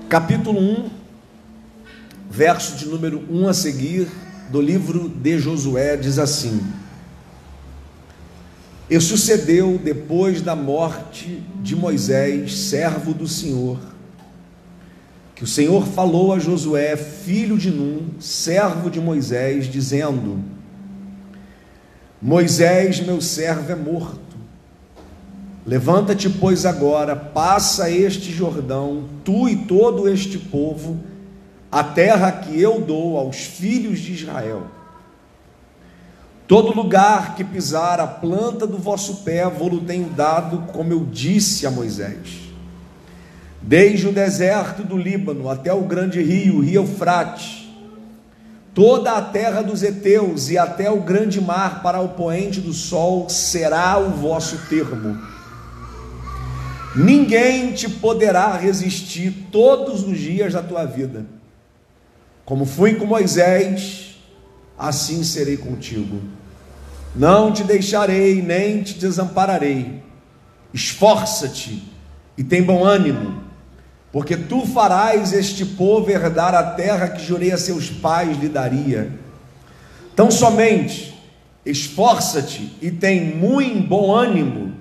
capítulo 1, verso de número 1 a seguir, do livro de Josué, diz assim: E sucedeu depois da morte de Moisés, servo do Senhor, que o Senhor falou a Josué, filho de Num, servo de Moisés, dizendo: Moisés, meu servo, é morto. Levanta-te, pois, agora, passa este Jordão, tu e todo este povo, a terra que eu dou aos filhos de Israel. Todo lugar que pisar a planta do vosso pé, vou-lo tenho dado, como eu disse a Moisés. Desde o deserto do Líbano até o grande rio, o rio Eufrates, toda a terra dos heteus e até o grande mar para o poente do sol será o vosso termo. Ninguém te poderá resistir todos os dias da tua vida. Como fui com Moisés, assim serei contigo. Não te deixarei, nem te desampararei. Esforça-te e tem bom ânimo, porque tu farás este povo herdar a terra que jurei a seus pais lhe daria. Tão somente esforça-te e tem muito bom ânimo,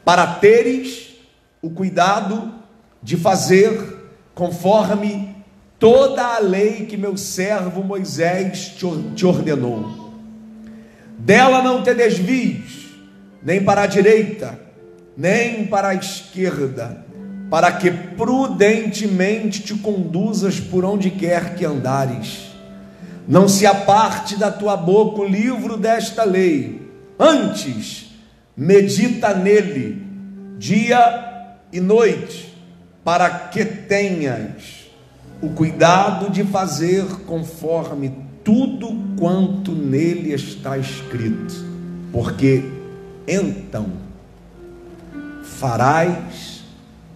para teres o cuidado de fazer conforme toda a lei que meu servo Moisés te ordenou. Dela não te desvies, nem para a direita, nem para a esquerda, para que prudentemente te conduzas por onde quer que andares. Não se aparte da tua boca o livro desta lei, antes medita nele dia e noite, para que tenhas o cuidado de fazer conforme tudo quanto nele está escrito, porque então farás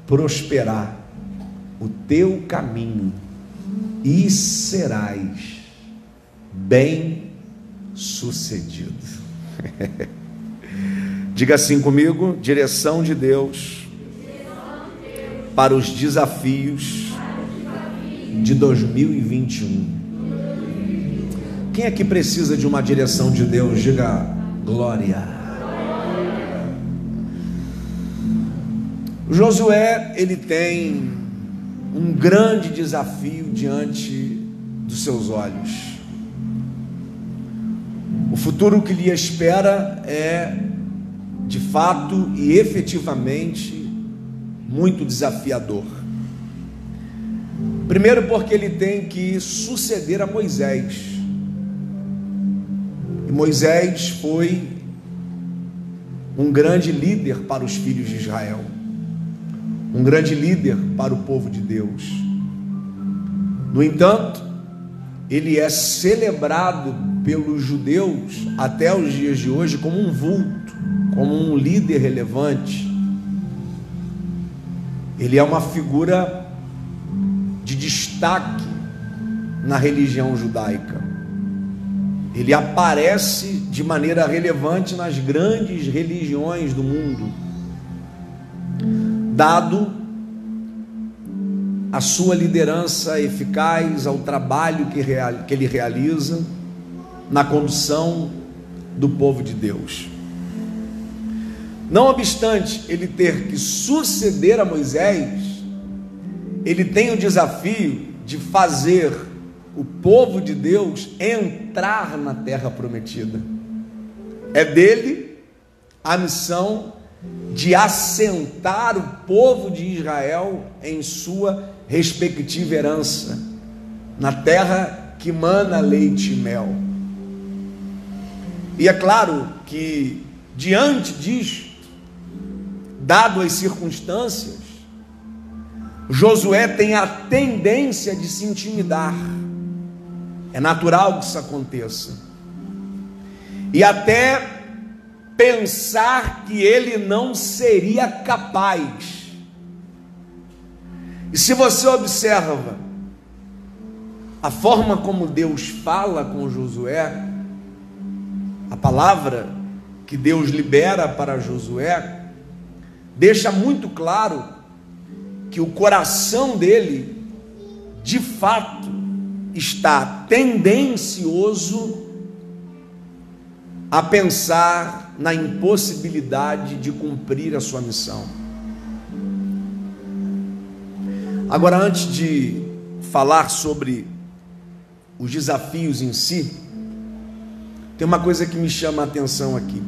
prosperar o teu caminho e serás bem sucedido. Diga assim comigo: direção de Deus para os desafios de 2021. Quem aqui precisa de uma direção de Deus? Diga glória. Josué, ele tem um grande desafio diante dos seus olhos. O futuro que lhe espera é, de fato e efetivamente, muito desafiador. Primeiro, porque ele tem que suceder a Moisés. E Moisés foi um grande líder para os filhos de Israel, um grande líder para o povo de Deus. No entanto, ele é celebrado pelos judeus até os dias de hoje como um vulto, como um líder relevante. Ele é uma figura de destaque na religião judaica. Ele aparece de maneira relevante nas grandes religiões do mundo, dado a sua liderança eficaz, ao trabalho que ele realiza na condução do povo de Deus. Não obstante ele ter que suceder a Moisés, ele tem o desafio de fazer o povo de Deus entrar na terra prometida. É dele a missão de assentar o povo de Israel em sua respectiva herança, na terra que mana leite e mel. E é claro que, diante disso, dado as circunstâncias, Josué tem a tendência de se intimidar. É natural que isso aconteça. E até pensar que ele não seria capaz. E se você observa a forma como Deus fala com Josué, a palavra que Deus libera para Josué deixa muito claro que o coração dele de fato está tendencioso a pensar na impossibilidade de cumprir a sua missão. Agora, antes de falar sobre os desafios em si, tem uma coisa que me chama a atenção aqui.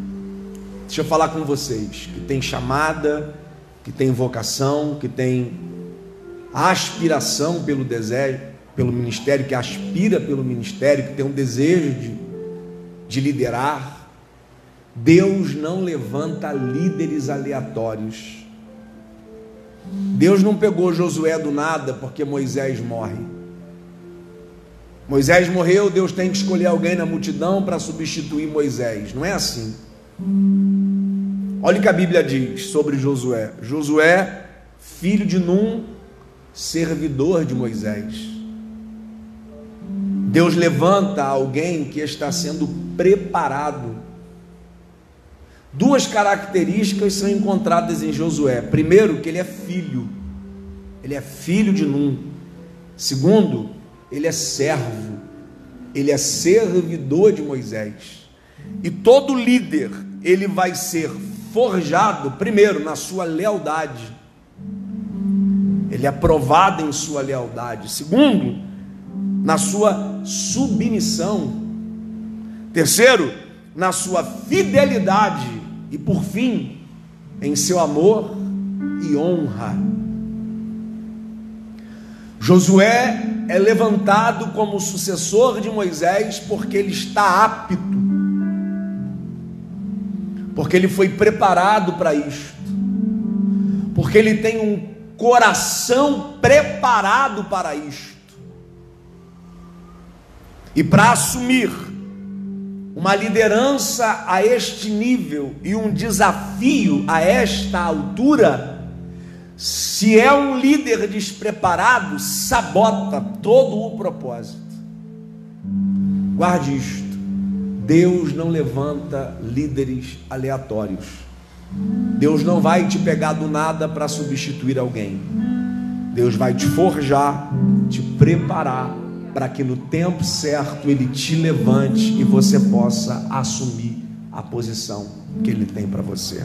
Deixa eu falar com vocês que tem chamada, que tem vocação, que tem aspiração pelo desejo, pelo ministério, que aspira pelo ministério, que tem um desejo de liderar. Deus não levanta líderes aleatórios. Deus não pegou Josué do nada porque Moisés morre. Moisés morreu, Deus tem que escolher alguém na multidão para substituir Moisés. Não é assim. Olha o que a Bíblia diz sobre Josué. Josué, filho de Num, servidor de Moisés. Deus levanta alguém que está sendo preparado. Duas características são encontradas em Josué. Primeiro, que ele é filho de Num. Segundo, ele é servo, ele é servidor de Moisés. E todo líder, ele vai ser forjado, primeiro, na sua lealdade. Ele é aprovado em sua lealdade. Segundo, na sua submissão. Terceiro, na sua fidelidade. E por fim, em seu amor e honra. Josué é levantado como sucessor de Moisés porque ele está apto, porque ele foi preparado para isto, porque ele tem um coração preparado para isto. E para assumir uma liderança a este nível e um desafio a esta altura, se é um líder despreparado, sabota todo o propósito. Guarde isto: Deus não levanta líderes aleatórios. Deus não vai te pegar do nada para substituir alguém. Deus vai te forjar, te preparar, para que no tempo certo Ele te levante e você possa assumir a posição que Ele tem para você.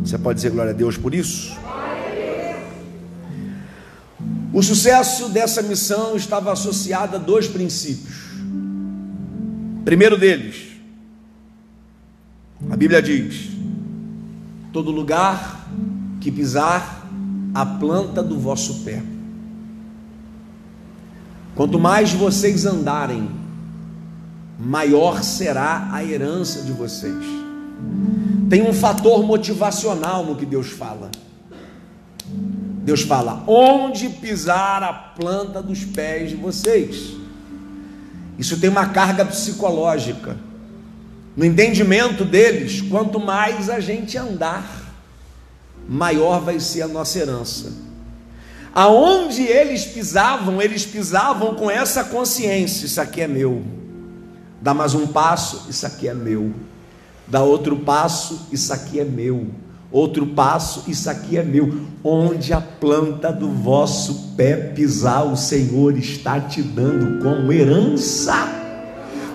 Você pode dizer glória a Deus por isso? O sucesso dessa missão estava associado a dois princípios. Primeiro deles, a Bíblia diz: todo lugar que pisar a planta do vosso pé. Quanto mais vocês andarem, maior será a herança de vocês. Tem um fator motivacional no que Deus fala. Deus fala: onde pisar a planta dos pés de vocês. Isso tem uma carga psicológica. No entendimento deles, quanto mais a gente andar, maior vai ser a nossa herança. Aonde eles pisavam com essa consciência: isso aqui é meu. Dá mais um passo, isso aqui é meu. Dá outro passo, isso aqui é meu. Outro passo, isso aqui é meu. Onde a planta do vosso pé pisar, o Senhor está te dando como herança.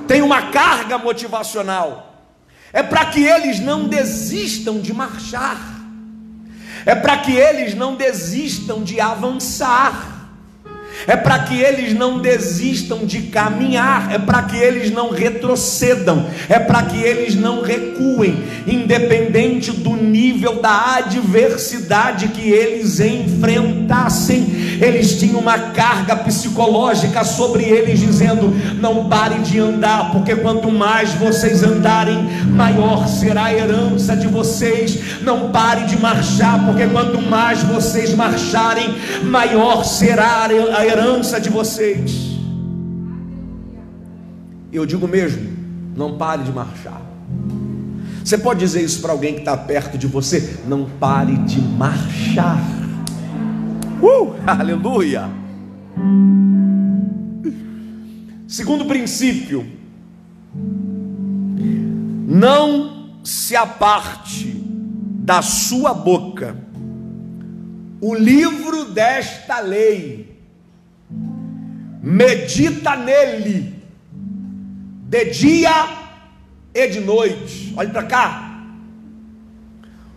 Tem uma carga motivacional. É para que eles não desistam de marchar. É para que eles não desistam de avançar. É para que eles não desistam de caminhar. É para que eles não retrocedam. É para que eles não recuem, independente do nível da adversidade que eles enfrentassem. Eles tinham uma carga psicológica sobre eles, dizendo: não pare de andar, porque quanto mais vocês andarem, maior será a herança de vocês. Não pare de marchar, porque quanto mais vocês marcharem, maior será a herança de vocês. Eu digo mesmo: não pare de marchar. Você pode dizer isso para alguém que está perto de você: não pare de marchar. Aleluia. Segundo princípio: não se aparte da sua boca o livro desta lei, medita nele de dia e de noite. Olhe para cá.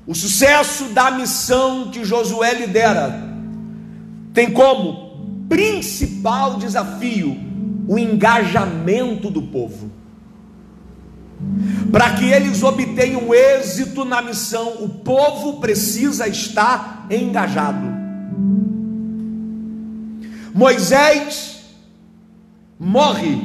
O sucesso da missão que Josué lidera tem como principal desafio o engajamento do povo. Para que eles obtenham êxito na missão, o povo precisa estar engajado. Moisés morre.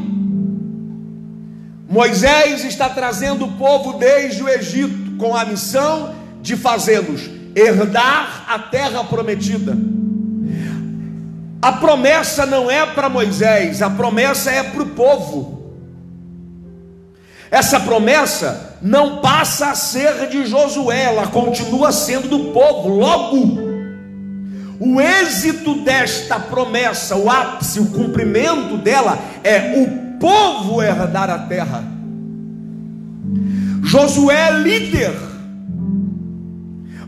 Moisés está trazendo o povo desde o Egito com a missão de fazê-los herdar a terra prometida. A promessa não é para Moisés, a promessa é para o povo. Essa promessa não passa a ser de Josué, ela continua sendo do povo. Logo, o êxito desta promessa, o ápice, o cumprimento dela é o povo herdar a terra. Josué é líder,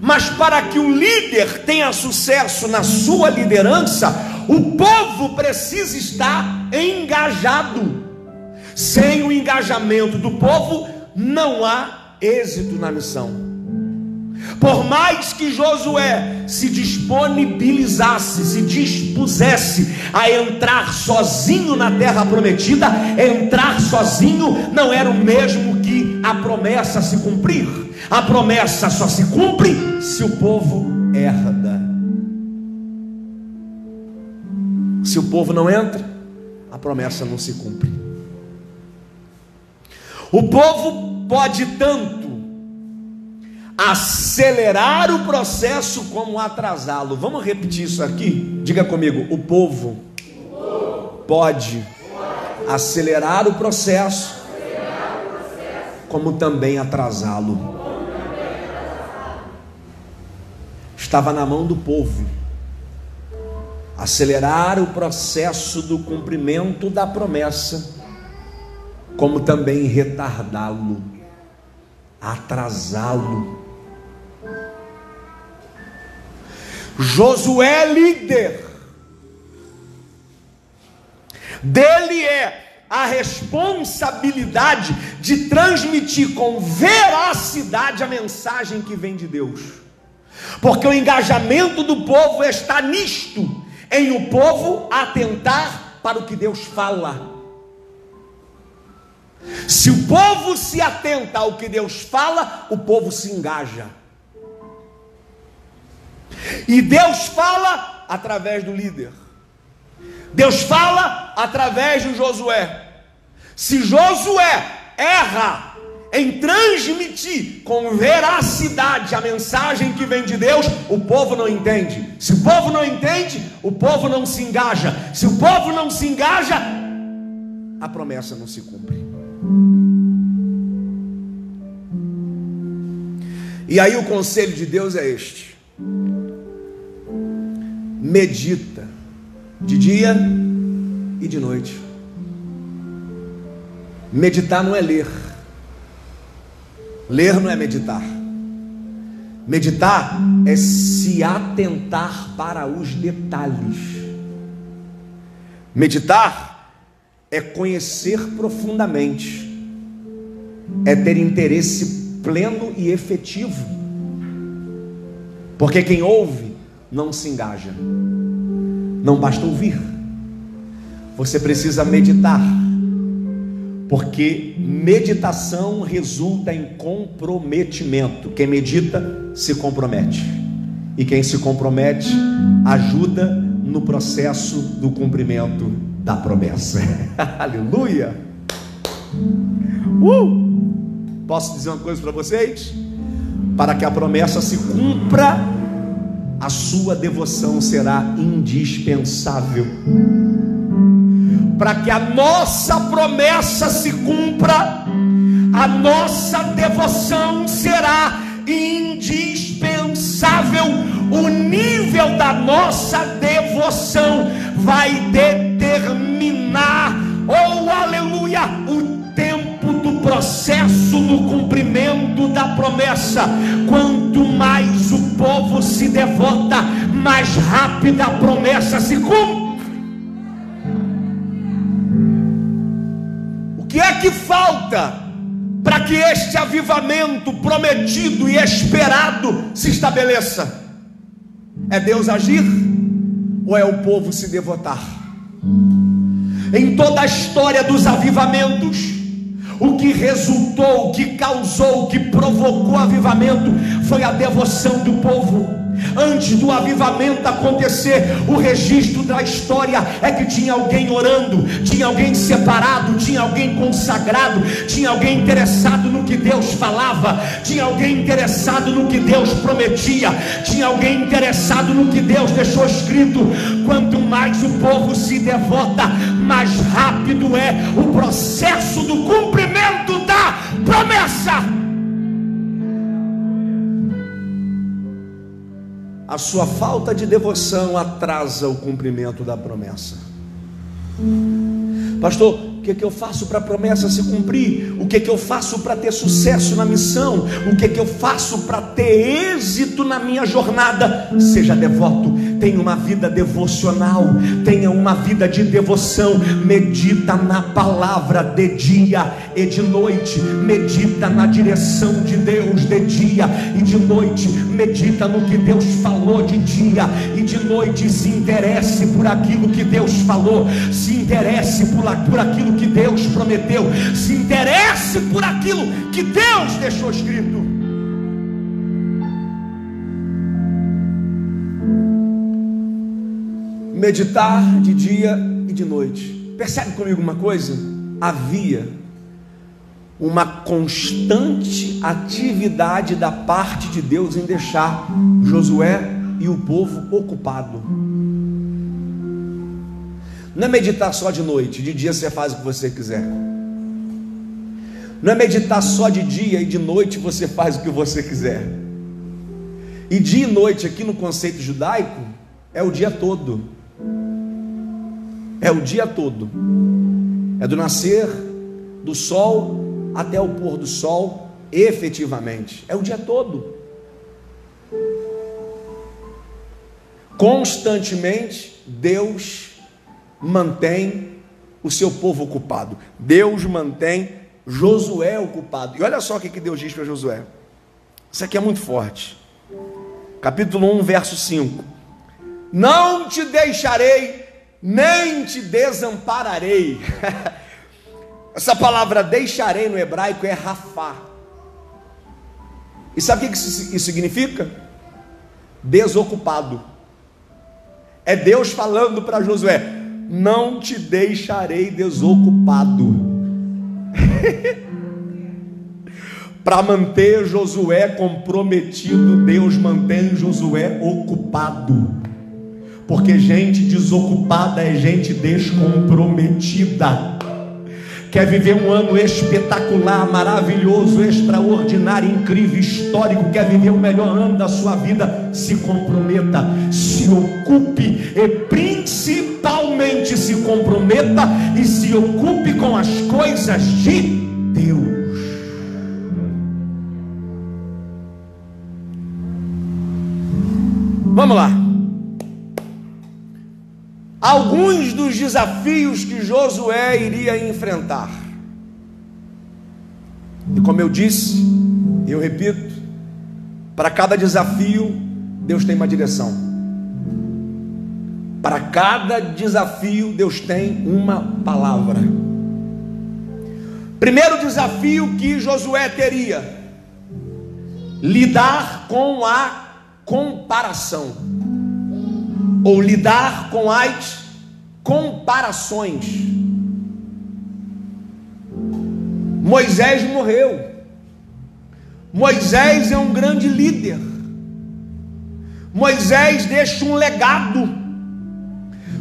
mas para que o líder tenha sucesso na sua liderança, o povo precisa estar engajado. Sem o engajamento do povo, não há êxito na missão. Por mais que Josué se disponibilizasse, se dispusesse a entrar sozinho na terra prometida, entrar sozinho não era o mesmo que a promessa se cumprir. A promessa só se cumpre se o povo herda. Se o povo não entra, a promessa não se cumpre. O povo pode tanto acelerar o processo como atrasá-lo. Vamos repetir isso aqui? Diga comigo: o povo pode acelerar o processo como também atrasá-lo. Estava na mão do povo acelerar o processo do cumprimento da promessa, como também retardá-lo, atrasá-lo. Josué é líder, dele é a responsabilidade de transmitir com veracidade a mensagem que vem de Deus, porque o engajamento do povo está nisto, em o povo atentar para o que Deus fala. Se o povo se atenta ao que Deus fala, o povo se engaja. E Deus fala através do líder. Deus fala através de Josué. Se Josué erra em transmitir com veracidade a mensagem que vem de Deus, o povo não entende. Se o povo não entende, o povo não se engaja. Se o povo não se engaja, a promessa não se cumpre. E aí o conselho de Deus é este: medita de dia e de noite. Meditar não é ler. Ler não é meditar. Meditar é se atentar para os detalhes. Meditar é conhecer profundamente, é ter interesse pleno e efetivo, porque quem ouve não se engaja. Não basta ouvir, você precisa meditar, porque meditação resulta em comprometimento. Quem medita se compromete, e quem se compromete ajuda no processo do cumprimento da promessa. Aleluia! Posso dizer uma coisa para vocês? Para que a promessa se cumpra, a sua devoção será indispensável. Para que a nossa promessa se cumpra, a nossa devoção será indispensável. O nível da nossa devoção vai determinar, oh aleluia, o tempo do processo no cumprimento da promessa. Quanto mais o povo se devota, mais rápida a promessa se cumpre. que é que falta para que este avivamento prometido e esperado se estabeleça? É Deus agir ou é o povo se devotar? Em toda a história dos avivamentos, o que resultou, o que causou, o que provocou avivamento foi a devoção do povo. Antes do avivamento acontecer, o registro da história é que tinha alguém orando, tinha alguém separado, tinha alguém consagrado, tinha alguém interessado no que Deus falava, tinha alguém interessado no que Deus prometia, tinha alguém interessado no que Deus deixou escrito. Quanto mais o povo se devota, mais rápido é o processo do cumprimento da promessa. A sua falta de devoção atrasa o cumprimento da promessa. Pastor, o que eu faço para a promessa se cumprir? O que eu faço para ter sucesso na missão? O que eu faço para ter êxito na minha jornada? Seja devoto, tenha uma vida devocional, tenha uma vida de devoção. Medita na palavra de dia e de noite, medita na direção de Deus de dia e de noite, medita no que Deus falou de dia e de noite. Se interesse por aquilo que Deus falou, se interesse por aquilo que Deus prometeu, se interesse por aquilo que Deus deixou escrito. Meditar de dia e de noite. Percebe comigo uma coisa? Havia uma constante atividade da parte de Deus em deixar Josué e o povo ocupado. Não é meditar só de noite, de dia você faz o que você quiser. Não é meditar só de dia e de noite você faz o que você quiser. E dia e noite aqui no conceito judaico é o dia todo. É o dia todo. É do nascer do sol até o pôr do sol, efetivamente. É o dia todo. Constantemente Deus mantém o seu povo ocupado. Deus mantém Josué ocupado. E olha só o que Deus diz para Josué. Isso aqui é muito forte. Capítulo 1, verso 5. Não te deixarei, nem te desampararei. Essa palavra deixarei no hebraico é rafá. E sabe o que isso significa? Desocupado. É Deus falando para Josué: não te deixarei desocupado. Para manter Josué comprometido, Deus mantém Josué ocupado. Porque gente desocupada é gente descomprometida. Quer viver um ano espetacular, maravilhoso, extraordinário, incrível, histórico, quer viver o melhor ano da sua vida? Se comprometa, se ocupe e principalmente se comprometa e se ocupe com as coisas de Deus. Vamos lá. Alguns dos desafios que Josué iria enfrentar. E como eu disse, eu repito, para cada desafio, Deus tem uma direção. Para cada desafio, Deus tem uma palavra. Primeiro desafio que Josué teria: lidar com a comparação. Ou lidar com as comparações. Moisés morreu. Moisés é um grande líder. Moisés deixa um legado.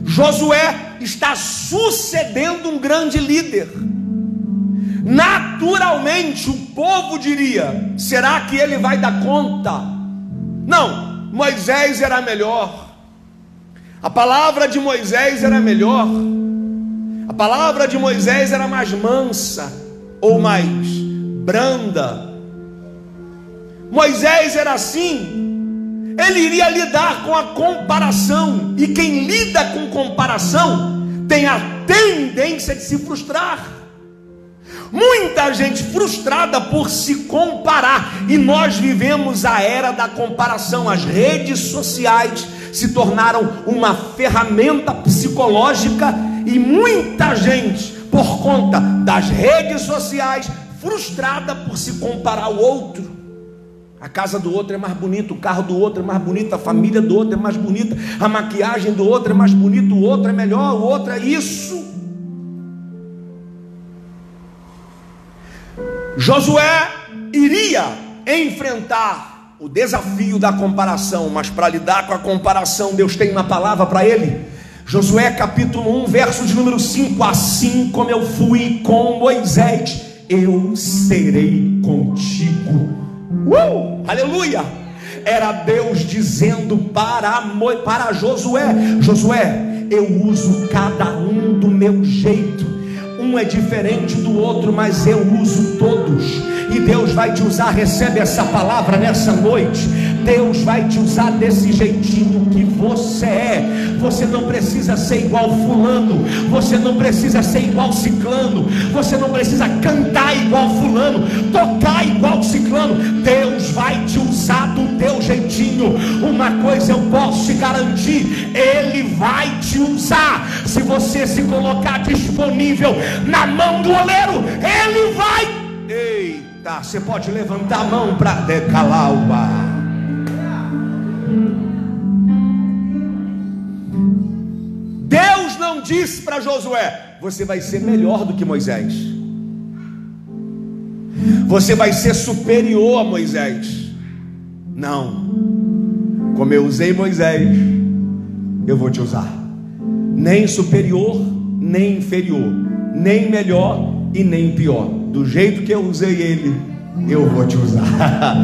Josué está sucedendo um grande líder. Naturalmente o povo diria: será que ele vai dar conta? Não, Moisés era melhor. A palavra de Moisés era melhor. A palavra de Moisés era mais mansa ou mais branda. Moisés era assim. Ele iria lidar com a comparação. E quem lida com comparação tem a tendência de se frustrar. Muita gente frustrada por se comparar, e nós vivemos a era da comparação. As redes sociais se tornaram uma ferramenta psicológica, e muita gente, por conta das redes sociais, frustrada por se comparar ao outro. A casa do outro é mais bonita, o carro do outro é mais bonito, a família do outro é mais bonita, a maquiagem do outro é mais bonita, o outro é melhor, o outro é isso. Josué iria enfrentar o desafio da comparação, mas para lidar com a comparação, Deus tem uma palavra para ele. Josué capítulo 1, verso de número 5: assim como eu fui com Moisés, eu serei contigo. Aleluia! Era Deus dizendo para Josué: Josué, eu uso cada um do meu jeito. Um é diferente do outro, mas eu uso todos. E Deus vai te usar. Recebe essa palavra nessa noite. Deus vai te usar desse jeitinho que você é. Você não precisa ser igual fulano, você não precisa ser igual ciclano, você não precisa cantar igual fulano, tocar igual ciclano. Deus vai te usar do teu jeitinho. Uma coisa eu posso te garantir: Ele vai te usar. Se você se colocar disponível na mão do oleiro, Ele vai. Eita, você pode levantar a mão para decalauba. Deus não disse para Josué: você vai ser melhor do que Moisés, você vai ser superior a Moisés. Não, como eu usei Moisés, eu vou te usar. Nem superior, nem inferior, nem melhor e nem pior. Do jeito que eu usei ele, eu vou te usar.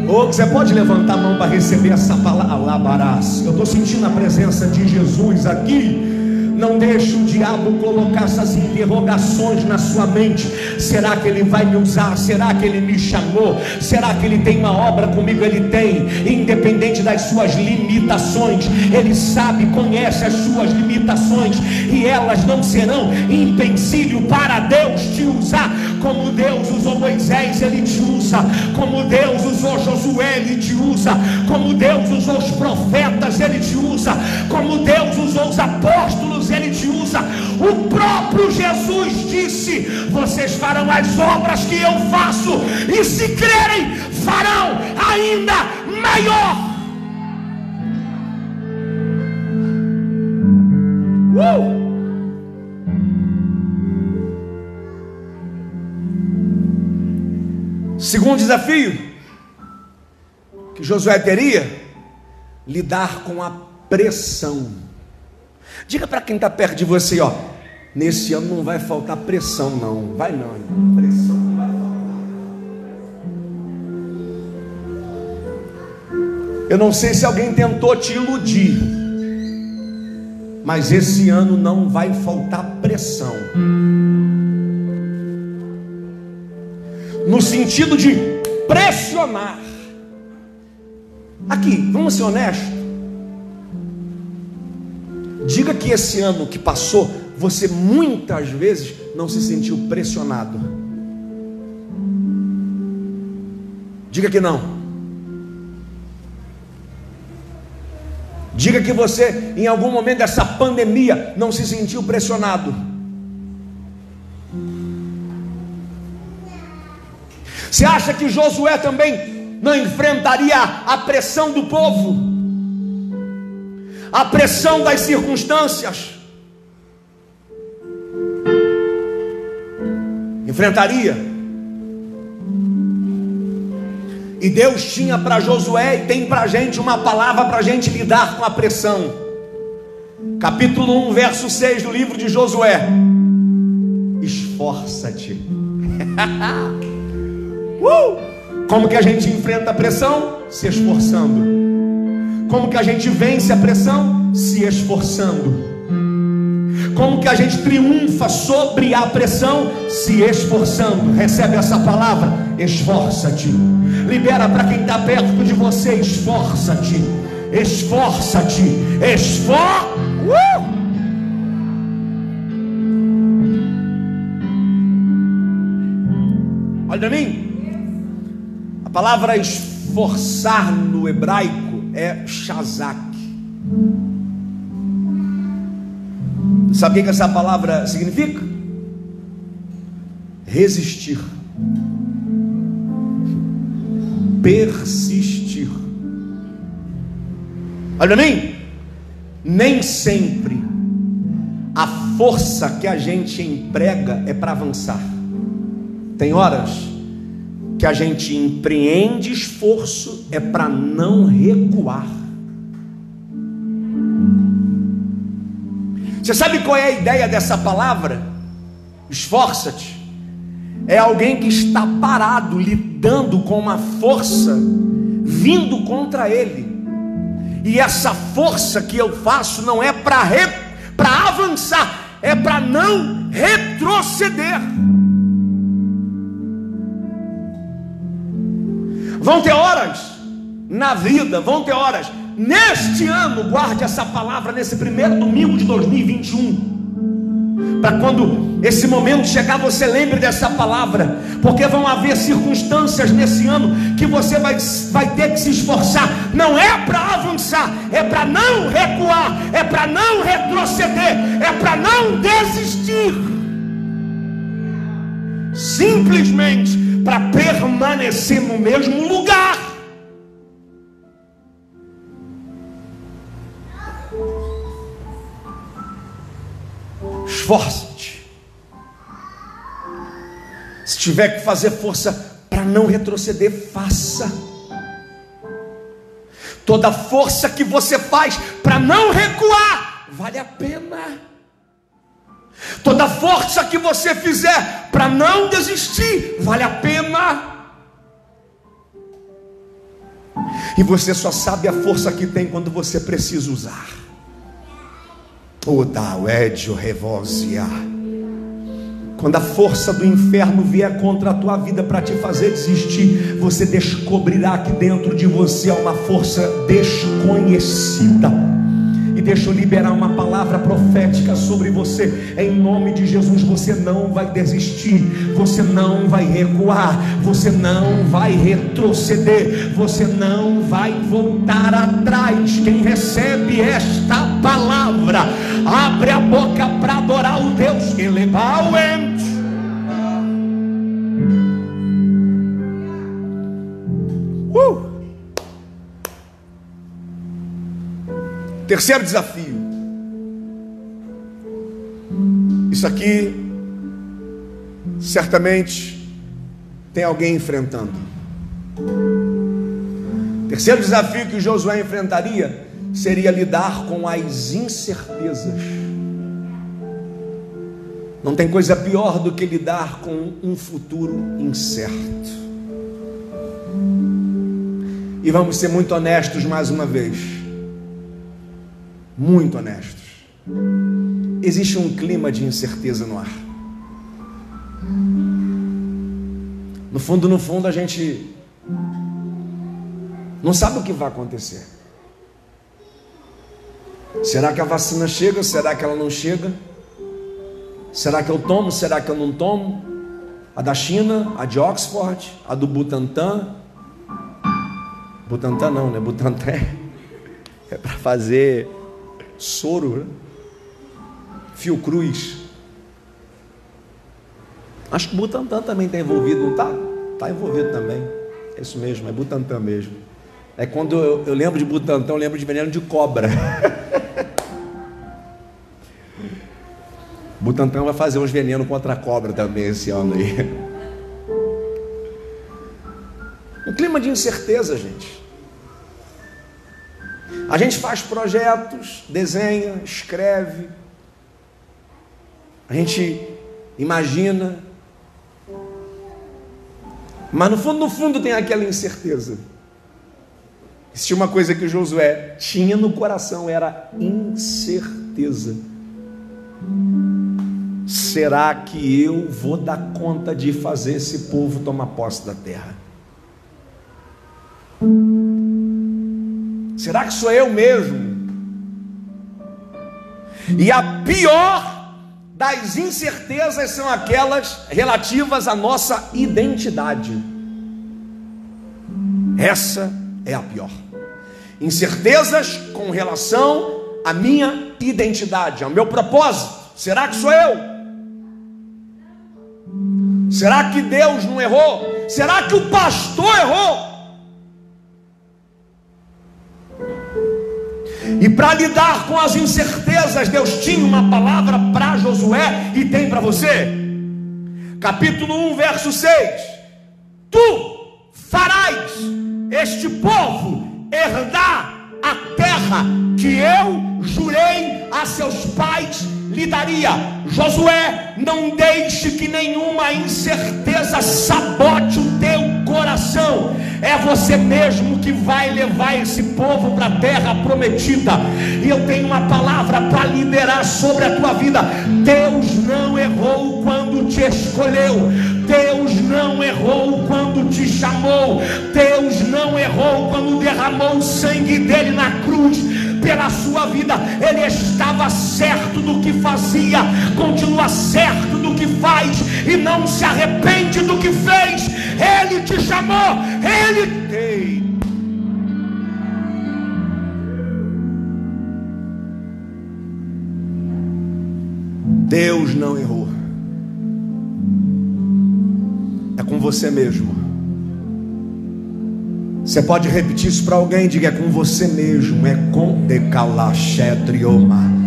Ou você pode levantar a mão para receber essa palavra. Eu estou sentindo a presença de Jesus aqui. Não deixe o diabo colocar essas interrogações na sua mente. Será que ele vai me usar? Será que ele me chamou? Será que ele tem uma obra comigo? Ele tem, independente das suas limitações. Ele sabe, conhece as suas limitações, e elas não serão empecilho para Deus te usar. Como Deus usou Moisés, Ele te usa. Como Deus usou Josué, Ele te usa. Como Deus usou os profetas, Ele te usa. Como Deus usou os apóstolos, Ele te usa. O próprio Jesus disse: vocês farão as obras que eu faço, e se crerem, farão ainda maior. Segundo desafio que Josué teria: lidar com a pressão. Diga para quem está perto de você, ó: nesse ano não vai faltar pressão, não. Vai não, pressão não vai faltar. Eu não sei se alguém tentou te iludir, mas esse ano não vai faltar pressão. No sentido de pressionar. Aqui, vamos ser honestos. Diga que esse ano que passou, você muitas vezes não se sentiu pressionado. Diga que não. Diga que você, em algum momento dessa pandemia, não se sentiu pressionado. Você acha que Josué também não enfrentaria a pressão do povo, a pressão das circunstâncias? Enfrentaria. E Deus tinha para Josué e tem para a gente uma palavra para a gente lidar com a pressão. Capítulo 1, verso 6 do livro de Josué: esforça-te. Como que a gente enfrenta a pressão? Se esforçando. Como que a gente vence a pressão? Se esforçando. Como que a gente triunfa sobre a pressão? Se esforçando. Recebe essa palavra? Esforça-te. Libera para quem está perto de você: esforça-te. Esforça-te. Olha para mim. A palavra esforçar no hebraico é shazak. Sabe o que essa palavra significa? Resistir, persistir. Olha para mim. Nem sempre a força que a gente emprega é para avançar. Tem horas que a gente empreende esforço é para não recuar. Você sabe qual é a ideia dessa palavra? Esforça-te. É alguém que está parado, lidando com uma força vindo contra ele. E essa força que eu faço não é para avançar, é para não retroceder. Vão ter horas na vida, vão ter horas neste ano, guarde essa palavra nesse primeiro domingo de 2021, para quando esse momento chegar, você lembre dessa palavra, porque vão haver circunstâncias nesse ano que você vai ter que se esforçar. Não é para avançar, é para não recuar, é para não retroceder, é para não desistir, simplesmente para permanecer no mesmo lugar. Esforça-te. Se tiver que fazer força para não retroceder, faça. Toda força que você faz para não recuar, vale a pena. Toda força que você fizer para não desistir, vale a pena. E você só sabe a força que tem quando você precisa usar. Quando a força do inferno vier contra a tua vida para te fazer desistir, você descobrirá que dentro de você há uma força desconhecida. E deixa eu liberar uma palavra profética sobre você. Em nome de Jesus, você não vai desistir, você não vai recuar, você não vai retroceder, você não vai voltar atrás. Quem recebe esta palavra, abre a boca para adorar o Deus que leva o ente. Terceiro desafio. Isso aqui certamente tem alguém enfrentando. Terceiro desafio que Josué enfrentaria seria lidar com as incertezas. Não tem coisa pior do que lidar com um futuro incerto. E vamos ser muito honestos mais uma vez. Muito honestos. Existe um clima de incerteza no ar. No fundo, a gente não sabe o que vai acontecer. Será que a vacina chega? Será que ela não chega? Será que eu tomo? Será que eu não tomo? A da China, a de Oxford, a do Butantan. Butantan não, né? Butantan é para fazer soro, né? Fiocruz. Acho que o Butantan também está envolvido, não está? Está envolvido também. É isso mesmo, é Butantan mesmo. É quando eu lembro de Butantan, eu lembro de veneno de cobra. Butantan vai fazer uns venenos contra a cobra também esse ano aí. Um clima de incerteza, gente. A gente faz projetos, desenha, escreve, a gente imagina, mas no fundo tem aquela incerteza. Se tinha uma coisa que Josué tinha no coração, era incerteza. Será que eu vou dar conta de fazer esse povo tomar posse da terra? Será que sou eu mesmo? E a pior das incertezas são aquelas relativas à nossa identidade. Essa é a pior. Incertezas com relação à minha identidade, ao meu propósito. Será que sou eu? Será que Deus não errou? Será que o pastor errou? E para lidar com as incertezas, Deus tinha uma palavra para Josué e tem para você. Capítulo 1, verso 6: Tu farás este povo herdar a terra que eu jurei a seus pais lhe daria. Josué, não deixe que nenhuma incerteza sabote o teu coração. É você mesmo que vai levar esse povo para a terra prometida. E eu tenho uma palavra para liberar sobre a tua vida. Deus não errou quando te escolheu. Deus não errou quando te chamou. Deus não errou quando derramou o sangue dele na cruz pela sua vida. Ele estava certo do que fazia, continua certo do que faz e não se arrepende do que fez. Ele te chamou, ele tem. Deus não errou. É com você mesmo. Você pode repetir isso para alguém? Diga: é com você mesmo. É com Decalachetrioma.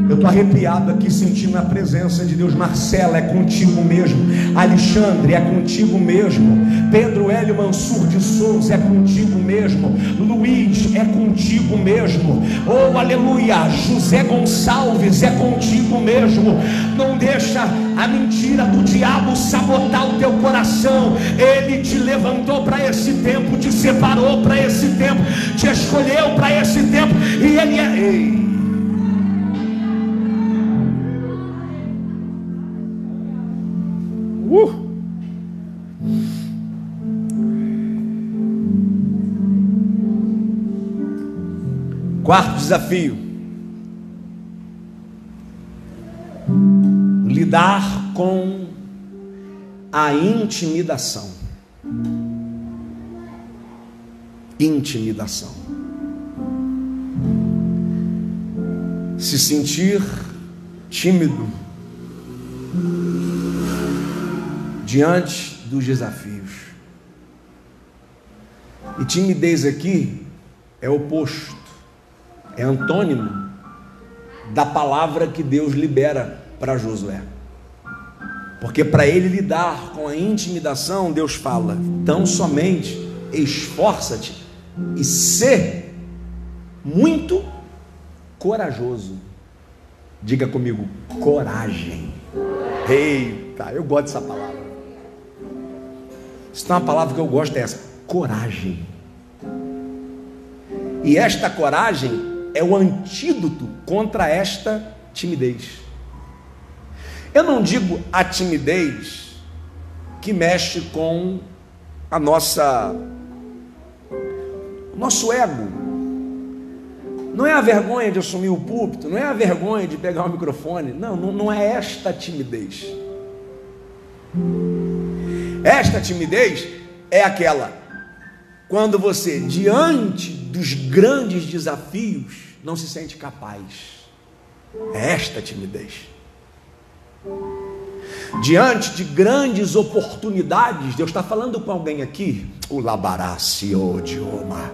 Eu estou arrepiado aqui sentindo a presença de Deus. Marcela, é contigo mesmo. Alexandre, é contigo mesmo. Pedro Hélio Mansur de Souza, é contigo mesmo. Luiz, é contigo mesmo. Oh, aleluia. José Gonçalves, é contigo mesmo. Não deixa a mentira do diabo sabotar o teu coração. Ele te levantou para esse tempo, te separou para esse tempo, te escolheu para esse tempo, e ele é... Ei. Quarto desafio: lidar com a intimidação. Intimidação. Se sentir tímido diante dos desafios. E timidez aqui é oposto, é antônimo da palavra que Deus libera para Josué. Porque para ele lidar com a intimidação, Deus fala: tão somente esforça-te e sê muito corajoso. Diga comigo: coragem. Eita, eu gosto dessa palavra. Se tem uma palavra que eu gosto, é essa: coragem. E esta coragem é o antídoto contra esta timidez. Eu não digo a timidez que mexe com a nosso ego. Não é a vergonha de assumir o púlpito, não é a vergonha de pegar o microfone. Não é esta timidez. Esta timidez é aquela quando você, diante dos grandes desafios, não se sente capaz. É esta timidez. Diante de grandes oportunidades, Deus está falando com alguém aqui, o Labaracio Dioma.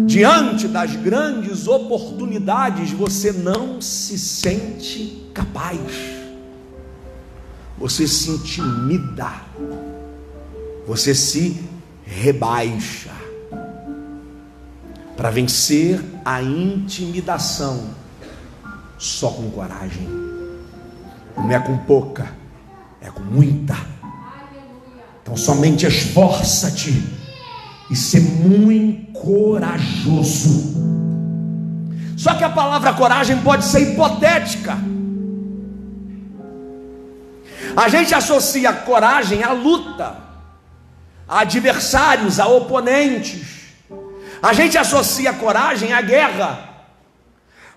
Diante das grandes oportunidades, você não se sente capaz. Você se intimida. Você se rebaixa. Para vencer a intimidação, só com coragem. Não é com pouca, é com muita. Então somente esforça-te e ser muito corajoso. Só que a palavra coragem pode ser hipotética. A gente associa coragem à luta, a adversários, a oponentes. A gente associa coragem à guerra.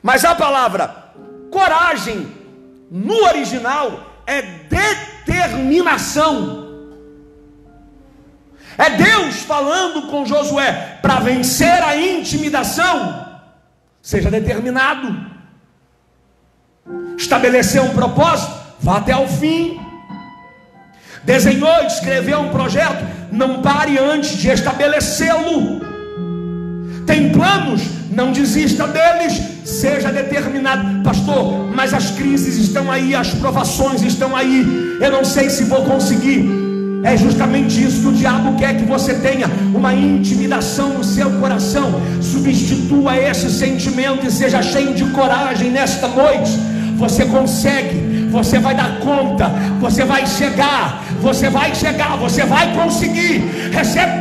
Mas a palavra coragem no original é determinação. É Deus falando com Josué: para vencer a intimidação, seja determinado. Estabeleceu um propósito, vá até o fim. Desenhou, escreveu um projeto, não pare antes de estabelecê-lo. Tem planos, não desista deles, seja determinado. Pastor, mas as crises estão aí, as provações estão aí, eu não sei se vou conseguir. É justamente isso que o diabo quer que você tenha, uma intimidação no seu coração. Substitua esse sentimento e seja cheio de coragem nesta noite. Você consegue, você vai dar conta, você vai chegar, você vai conseguir. Recebe.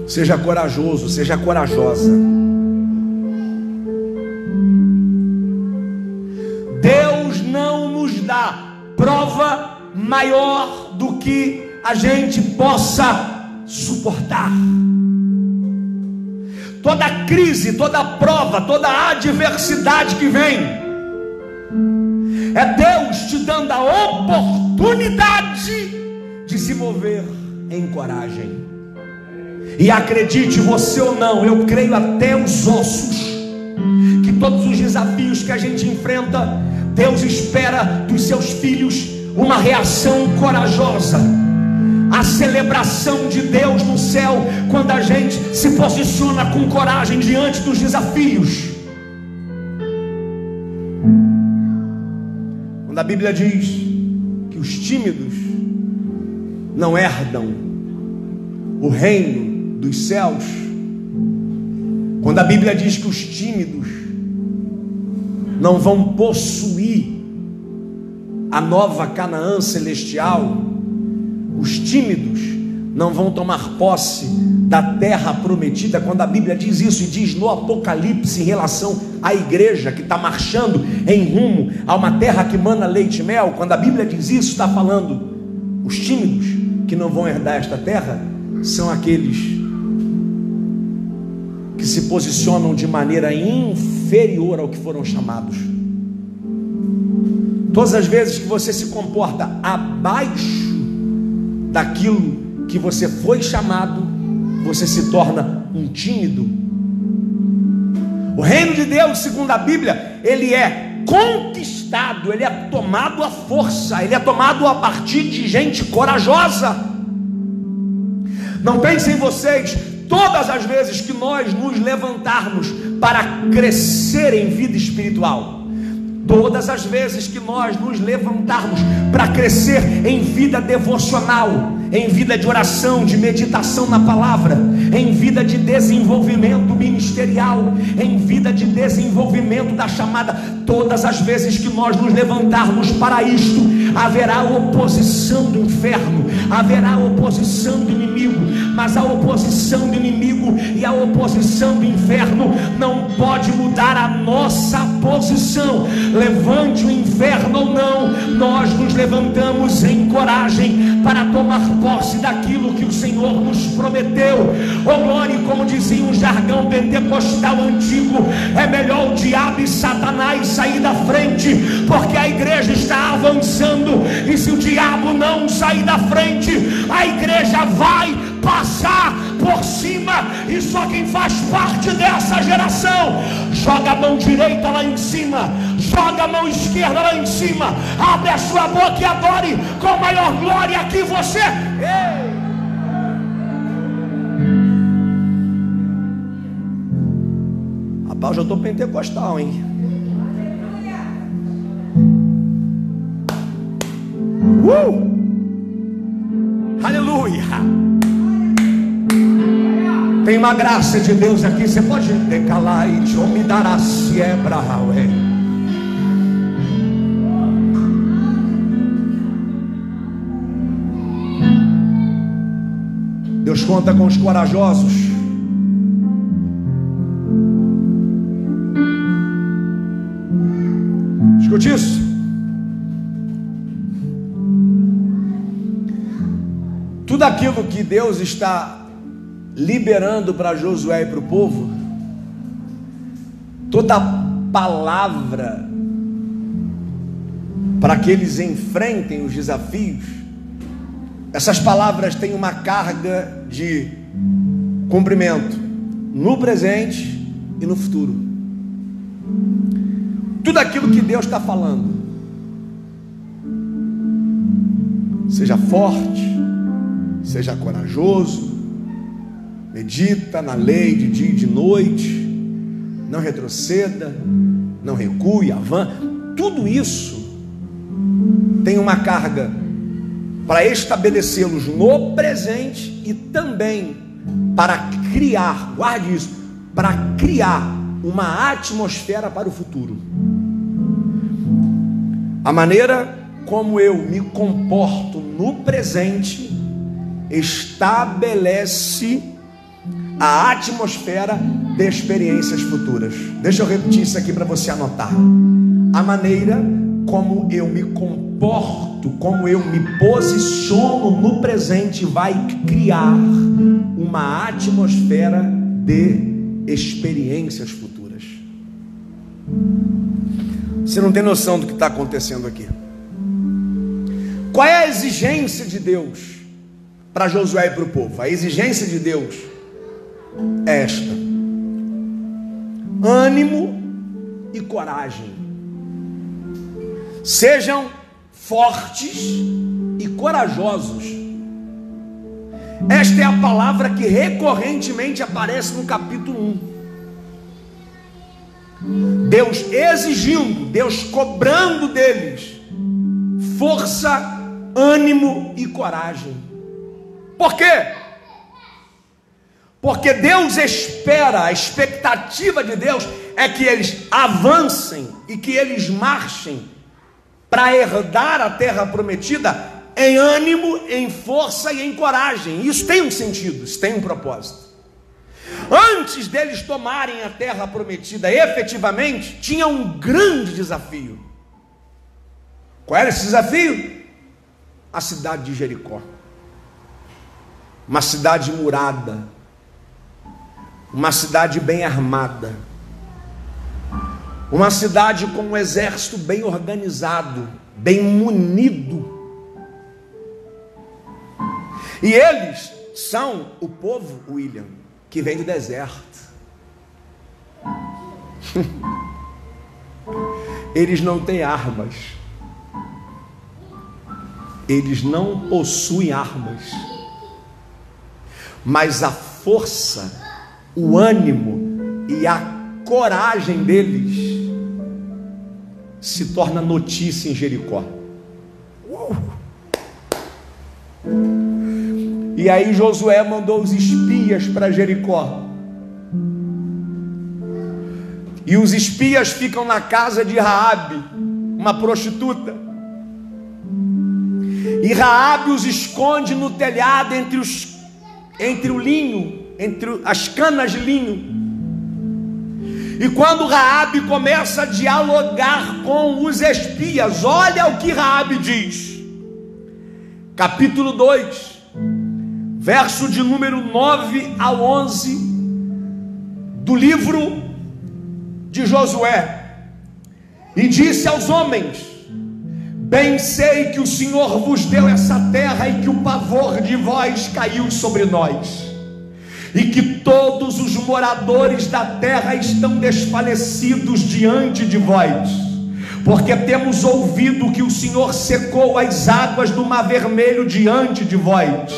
Seja corajoso, seja corajosa. Deus não nos dá prova maior do que a gente possa suportar. Toda crise, toda prova, toda adversidade que vem, é Deus te dando a oportunidade de se mover em coragem. E acredite você ou não, eu creio até os ossos que todos os desafios que a gente enfrenta, Deus espera dos seus filhos uma reação corajosa. A celebração de Deus no céu, quando a gente se posiciona com coragem diante dos desafios. Quando a Bíblia diz que os tímidos não herdam o reino dos céus, quando a Bíblia diz que os tímidos não vão possuir a nova Canaã celestial, os tímidos não vão tomar posse da terra prometida. Quando a Bíblia diz isso, e diz no Apocalipse em relação à igreja que está marchando em rumo a uma terra que mana leite e mel, quando a Bíblia diz isso, está falando: os tímidos que não vão herdar esta terra são aqueles que se posicionam de maneira inferior ao que foram chamados. Todas as vezes que você se comporta abaixo daquilo que você foi chamado, você se torna um tímido. O reino de Deus, segundo a Bíblia, ele é conquistado, ele é tomado à força, ele é tomado a partir de gente corajosa. Não pensem vocês, todas as vezes que nós nos levantarmos para crescer em vida espiritual, todas as vezes que nós nos levantarmos para crescer em vida devocional, em vida de oração, de meditação na palavra, em vida de desenvolvimento ministerial, em vida de desenvolvimento da chamada, todas as vezes que nós nos levantarmos para isto, haverá oposição do inferno, haverá oposição do inimigo, mas a oposição do inimigo e a oposição do inferno não pode mudar a nossa posição. Levante o inferno ou não, nós nos levantamos em coragem para tomar posse daquilo que o Senhor nos prometeu. Oh glória, como dizia um jargão pentecostal antigo, é melhor o diabo e Satanás sair da frente, porque a igreja está avançando, e se o diabo não sair da frente, a igreja vai passar por cima, e só quem faz parte dessa geração joga a mão direita lá em cima, joga a mão esquerda lá em cima, abre a sua boca e adore com maior glória que você. Ei! Rapaz, eu estou pentecostal, hein? Aleluia! Tem uma graça de Deus aqui, você pode decalar e te me dará se é pra Yahweh. Deus conta com os corajosos. Escute isso. Tudo aquilo que Deus está liberando para Josué e para o povo toda a palavra para que eles enfrentem os desafios. Essas palavras têm uma carga de cumprimento no presente e no futuro. Tudo aquilo que Deus está falando, seja forte, seja corajoso, medita na lei de dia e de noite, não retroceda, não recue, avance. Tudo isso tem uma carga para estabelecê-los no presente e também para criar, guarde isso, para criar uma atmosfera para o futuro. A maneira como eu me comporto no presente estabelece a atmosfera de experiências futuras. Deixa eu repetir isso aqui para você anotar. A maneira como eu me comporto, como eu me posiciono no presente vai criar uma atmosfera de experiências futuras. Você não tem noção do que está acontecendo aqui. Qual é a exigência de Deus para Josué e para o povo? A exigência de Deus é esta: ânimo e coragem. Sejam fortes e corajosos. Esta é a palavra que recorrentemente aparece no capítulo 1. Deus exigindo, Deus cobrando deles força, ânimo e coragem. Por quê? Porque Deus espera, a expectativa de Deus é que eles avancem e que eles marchem para herdar a terra prometida em ânimo, em força e em coragem. Isso tem um sentido, isso tem um propósito. Antes deles tomarem a terra prometida efetivamente, tinha um grande desafio. Qual era esse desafio? A cidade de Jericó. Uma cidade murada, uma cidade bem armada, uma cidade com um exército bem organizado, bem munido. E eles são o povo, William, que vem do deserto. Eles não têm armas, eles não possuem armas, mas a força, o ânimo e a coragem deles se torna notícia em Jericó. E aí Josué mandou os espias para Jericó, e os espias ficam na casa de Raabe, uma prostituta, e Raabe os esconde no telhado entre o linho, entre as canas de linho. E quando Raabe começa a dialogar com os espias, olha o que Raabe diz. Capítulo 2, verso de número 9 a 11 do livro de Josué. E disse aos homens: bem sei que o Senhor vos deu essa terra e que o pavor de vós caiu sobre nós, e que todos os moradores da terra estão desfalecidos diante de vós, porque temos ouvido que o Senhor secou as águas do Mar Vermelho diante de vós,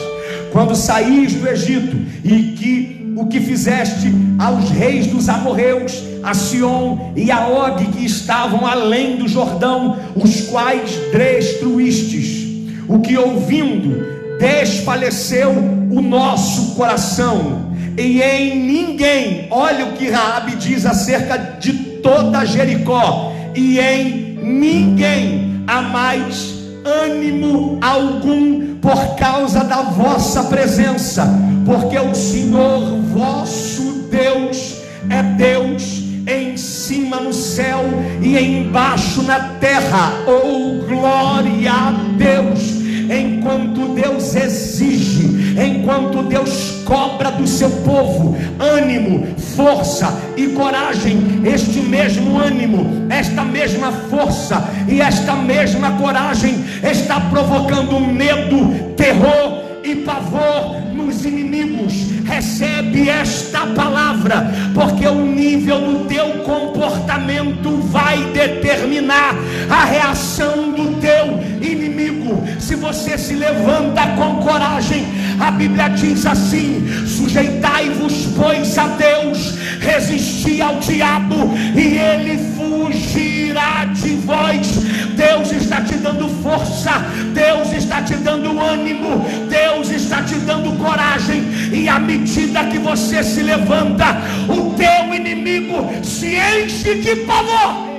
quando saís do Egito, e que o que fizeste aos reis dos amorreus, a Sion e a Og, que estavam além do Jordão, os quais destruístes, o que ouvindo desfaleceu o nosso coração, e em ninguém, olha o que Raabe diz acerca de toda Jericó, e em ninguém há mais ânimo algum por causa da vossa presença, porque o Senhor vosso Deus é Deus em cima no céu e embaixo na terra. Oh, glória a Deus! Enquanto Deus exige, enquanto Deus cobra do seu povo ânimo, força e coragem. Este mesmo ânimo, esta mesma força e esta mesma coragem está provocando medo, terror e pavor nos inimigos. Recebe esta palavra, porque o nível do teu comportamento vai determinar a reação do teu inimigo. Se você se levanta com coragem, a Bíblia diz assim: sujeitai-vos, pois, a Deus, resisti ao diabo e ele fugirá de vós. Deus está te dando força, Deus está te dando ânimo, Deus está te dando coragem, e à medida que você se levanta, o teu inimigo se enche de pavor.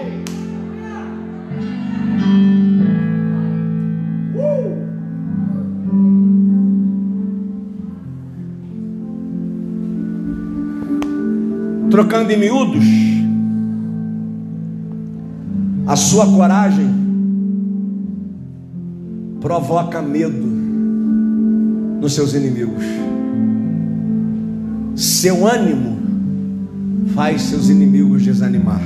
Trocando em miúdos, a sua coragem provoca medo nos seus inimigos. Seu ânimo faz seus inimigos desanimar.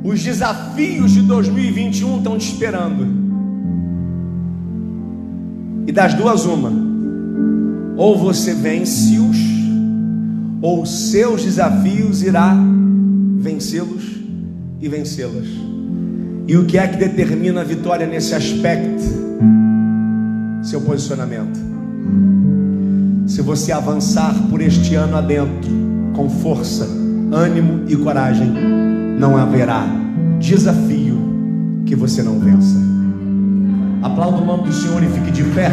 Os desafios de 2021 estão te esperando. E das duas uma: ou você vence-os, ou seus desafios irá vencê-los e vencê-las. E o que é que determina a vitória nesse aspecto? Seu posicionamento. Se você avançar por este ano adentro com força, ânimo e coragem, não haverá desafio que você não vença. Aplauda o nome do Senhor e fique de pé.